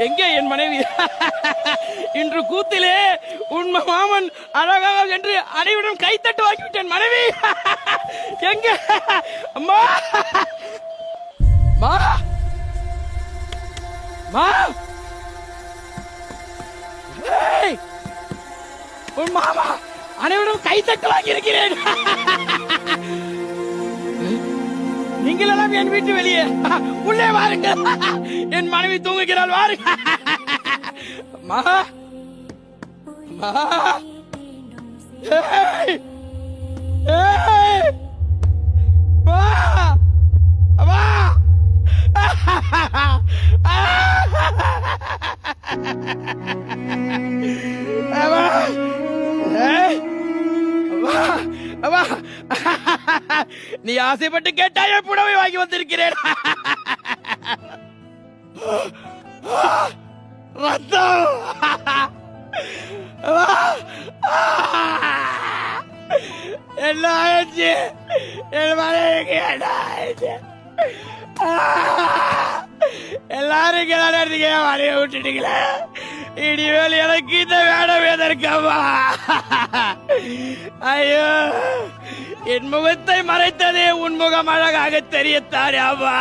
எங்கே என் மனைவி? இன்று கூத்திலே உண்மை மாமன் அழகாக என்று அனைவரும் கைத்தட்டு வாங்கிவிட்டேன். மனைவி எங்கே? அம்மா மா மா உன் மாமா அனைவரும் கைத்தட்டு வாங்கி இருக்கிறேன். நீங்கள் எல்லாம் என் வீட்டு வெளியே உள்ளே வாருங்கள். என் மனைவி தூங்குகிறாள், வாருங்க. மா மா ஏய் ஏய் மா மா நீ ஆசைப்பட்டு கேட்டாய புடவை வாங்கி வந்திருக்கிறேன். ரத்தம் என்ன ஆயிடுச்சு? என் மனைவிக்கு என்ன ஆயிடுச்சு? எல்லாரும் கிளறதுக்கு மனைவி விட்டுட்டீங்களே. இனிமேல் எனக்கு இந்த வேடம் எதற்கம்மா? ஐயோ, என் முகத்தை மறைத்ததே உன் முகம் அழகாக தெரியத்தானே அம்மா.